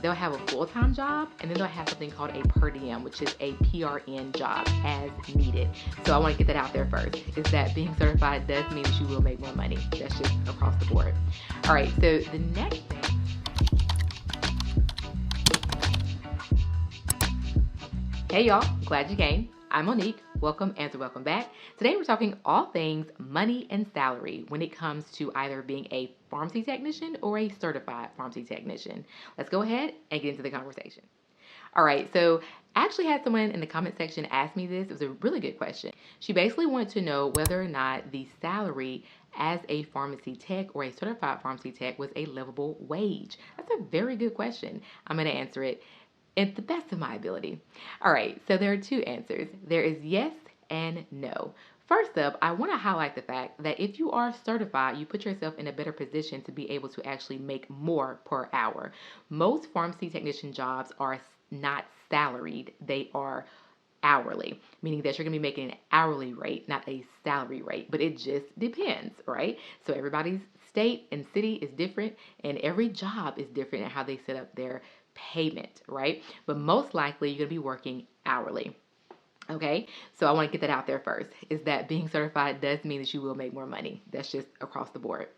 they'll have a full-time job, and then they'll have something called a per diem, which is a PRN job as needed. So I want to get that out there first, is that being certified does mean that you will make more money. That's just across the board. All right, so the next thing. Hey y'all, glad you came. I'm Monique. Welcome and welcome back. Today we're talking all things money and salary when it comes to either being a pharmacy technician or a certified pharmacy technician. Let's go ahead and get into the conversation. All right, so I actually had someone in the comment section ask me this. It was a really good question. She basically wanted to know whether or not the salary as a pharmacy tech or a certified pharmacy tech was a livable wage. That's a very good question. I'm going to answer it at the best of my ability. All right, so there are two answers. There is yes and no. First up, I want to highlight the fact that if you are certified, you put yourself in a better position to be able to actually make more per hour. Most pharmacy technician jobs are not salaried, they are hourly, meaning that you're going to be making an hourly rate, not a salary rate, but it just depends, right? So everybody's state and city is different, and every job is different in how they set up their payment, right? But most likely you're going to be working hourly. Okay, so I want to get that out there first, is that being certified does mean that you will make more money. That's just across the board.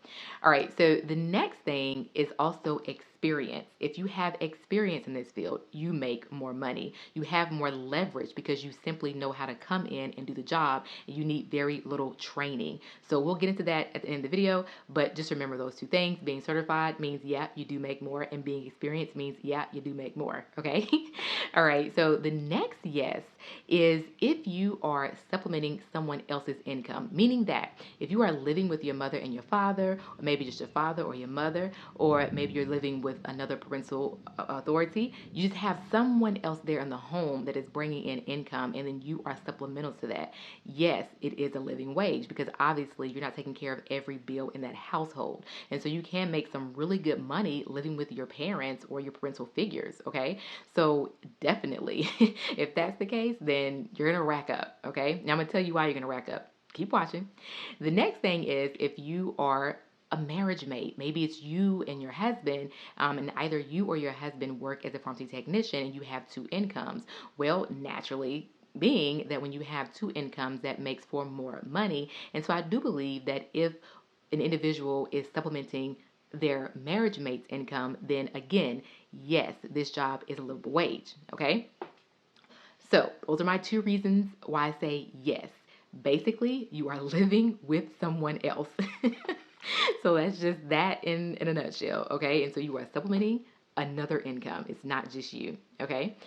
All right, so the next thing is also experience. If you have experience in this field, you make more money. You have more leverage because you simply know how to come in and do the job, and you need very little training. So we'll get into that at the end of the video, but just remember those two things. Being certified means, yeah, you do make more, and being experienced means, yeah, you do make more, okay? All right, so the next yes is if you are supplementing someone else's income, meaning that if you are living with your mother and your father, or maybe just your father or your mother, or maybe you're living with another parental authority, you just have someone else there in the home that is bringing in income, and then you are supplemental to that. Yes, it is a living wage because obviously you're not taking care of every bill in that household. And so you can make some really good money living with your parents or your parental figures, okay? So definitely, if that's the case, then you're going to rack up, okay? Now I'm going to tell you why you're going to rack up. Keep watching. The next thing is if you are a marriage mate, maybe it's you and your husband, and either you or your husband work as a pharmacy technician and you have two incomes. Well, naturally, being that when you have two incomes, that makes for more money. And so I do believe that if an individual is supplementing their marriage mate's income, then again, yes, this job is a livable wage, okay? So those are my two reasons why I say yes. Basically, you are living with someone else. So that's just that in a nutshell, okay? And so you are supplementing another income. It's not just you, okay?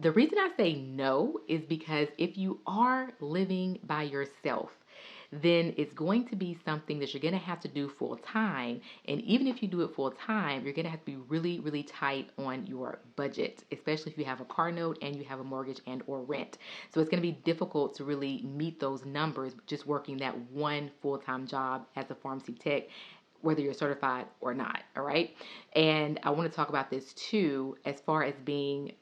The reason I say no is because if you are living by yourself, then it's going to be something that you're going to have to do full time. And even if you do it full time, you're going to have to be really, really tight on your budget, especially if you have a car note and you have a mortgage and or rent. So it's going to be difficult to really meet those numbers just working that one full-time job as a pharmacy tech, whether you're certified or not, all right? And I want to talk about this too, as far as being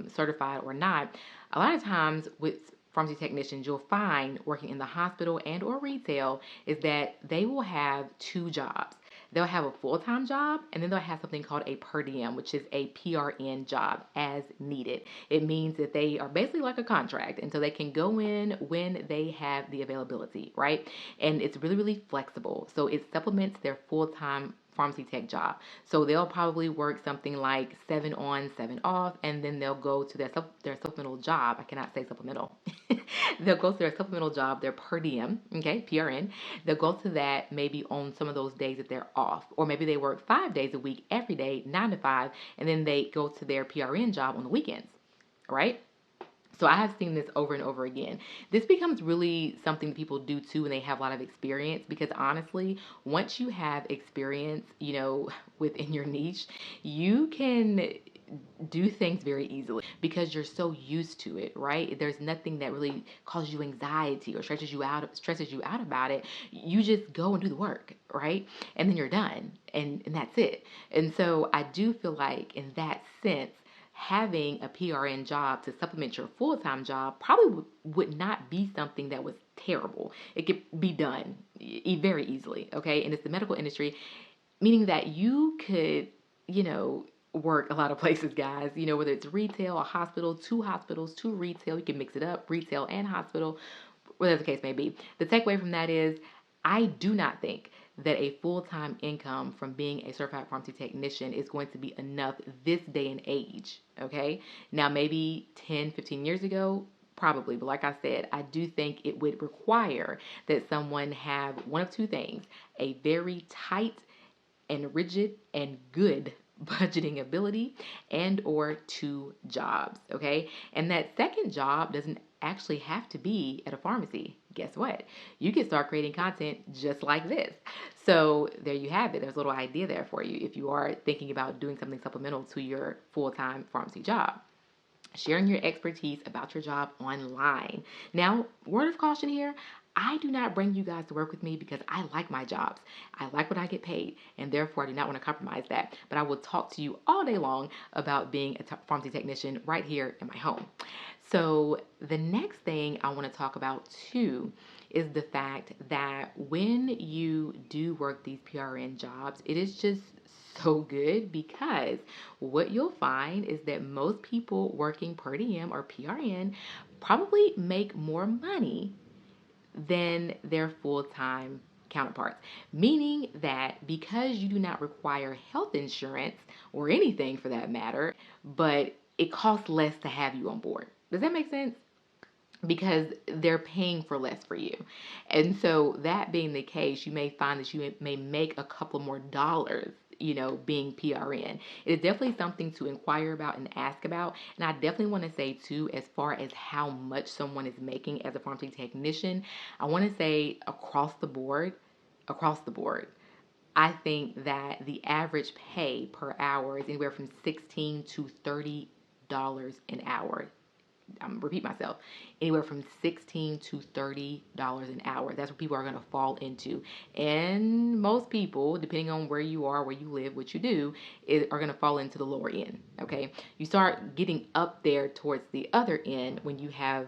certified or not. A lot of times with pharmacy technicians, you'll find working in the hospital and or retail is that they will have two jobs. They'll have a full-time job, and then they'll have something called a per diem, which is a PRN job as needed. It means that they are basically like a contract, and so they can go in when they have the availability, right? And it's really, really flexible. So it supplements their full-time pharmacy tech job. So they'll probably work something like 7 on, 7 off, and then they'll go to their supplemental job. I cannot say supplemental. They'll go to their supplemental job, their per diem, okay, PRN. They'll go to that maybe on some of those days that they're off, or maybe they work 5 days a week, every day, 9 to 5, and then they go to their PRN job on the weekends, right? So I have seen this over and over again. This becomes really something people do too when they have a lot of experience, because honestly, once you have experience, within your niche, you can do things very easily because you're so used to it, right? There's nothing that really causes you anxiety or stresses you out about it. You just go and do the work, right? And then you're done, and that's it. And so I do feel like in that sense, having a PRN job to supplement your full-time job probably would not be something that was terrible. It could be done very easily, okay? And it's the medical industry, meaning that you could, work a lot of places, guys. You know, whether it's retail, a hospitals, two retail, you can mix it up, retail and hospital, whatever the case may be. The takeaway from that is I do not think that a full-time income from being a certified pharmacy technician is going to be enough this day and age, okay? Now, maybe 10, 15 years ago, probably, but like I said, I do think it would require that someone have one of two things: a very tight and rigid and good budgeting ability, and or two jobs, okay? And that second job doesn't actually have to be at a pharmacy. Guess what? You can start creating content just like this. So there you have it. There's a little idea there for you if you are thinking about doing something supplemental to your full-time pharmacy job. Sharing your expertise about your job online. Now, word of caution here, I do not bring you guys to work with me because I like my jobs. I like what I get paid, and therefore I do not want to compromise that. But I will talk to you all day long about being a pharmacy technician right here in my home. So the next thing I want to talk about too is the fact that when you do work these PRN jobs, it is just so good, because what you'll find is that most people working per diem or PRN probably make more money than their full-time counterparts, meaning that because you do not require health insurance or anything for that matter, but it costs less to have you on board. Does that make sense? Because they're paying for less for you. And so that being the case, you may find that you may make a couple more dollars, you know, being PRN. It is definitely something to inquire about and ask about. And I definitely want to say too, as far as how much someone is making as a pharmacy technician, I want to say across the board, I think that the average pay per hour is anywhere from $16 to $30 an hour. I'm repeat myself, anywhere from $16 to $30 an hour. That's what people are going to fall into. And most people, depending on where you are, where you live, what you do, are going to fall into the lower end, okay? You start getting up there towards the other end when you have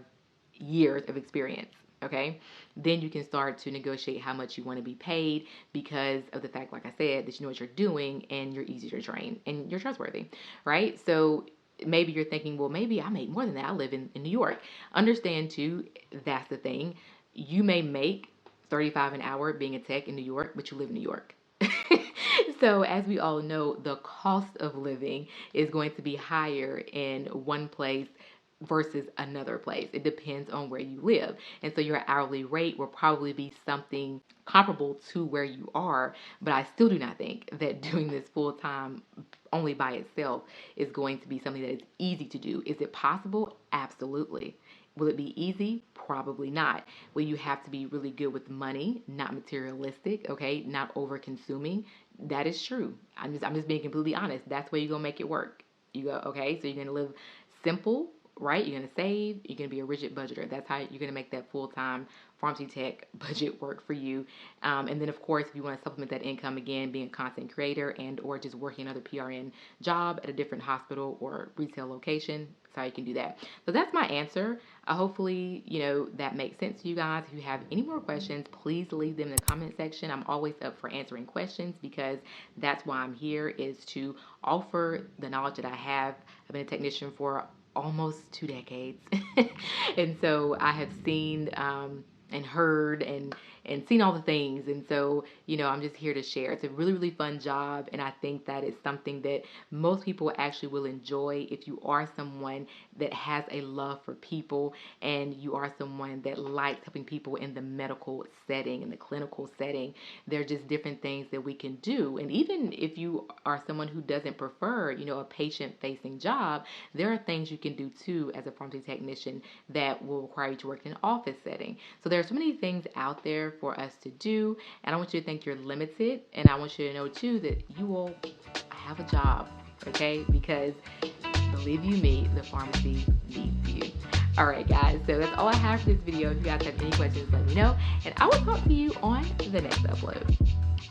years of experience, okay? Then you can start to negotiate how much you want to be paid because of the fact, like I said, that you know what you're doing and you're easy to train and you're trustworthy, right? So maybe you're thinking, well, maybe I make more than that. I live in New York. Understand too, that's the thing. You may make $35 an hour being a tech in New York, but you live in New York. So as we all know, the cost of living is going to be higher in one place versus another place. It depends on where you live. And so your hourly rate will probably be something comparable to where you are, but I still do not think that doing this full time only by itself is going to be something that is easy to do. Is it possible? Absolutely. Will it be easy? Probably not. Will you have to be really good with money, not materialistic, okay, not over consuming? That is true. I'm just being completely honest. That's where you're gonna make it work. You go, okay, so you're gonna live simple, right? You're going to save. You're going to be a rigid budgeter. That's how you're going to make that full-time pharmacy tech budget work for you. And then, of course, if you want to supplement that income, again, being a content creator and or just working another PRN job at a different hospital or retail location, that's how you can do that. So that's my answer. Hopefully, you know, that makes sense to you guys. If you have any more questions, please leave them in the comment section. I'm always up for answering questions because that's why I'm here, is to offer the knowledge that I have. I've been a technician for almost 2 decades. And so I have seen and heard and seen all the things. And so, you know, I'm just here to share. It's a really, really fun job. And I think that it's something that most people actually will enjoy if you are someone that has a love for people and you are someone that likes helping people in the medical setting, in the clinical setting. There are just different things that we can do. And even if you are someone who doesn't prefer, you know, a patient-facing job, there are things you can do too as a pharmacy technician that will require you to work in an office setting. So there are so many things out there for us to do, and I want you to think you're limited, and I want you to know too that you will have a job, okay? Because believe you me, the pharmacy needs you. All right, guys, so that's all I have for this video. If you guys have any questions, let me know, and I will talk to you on the next upload.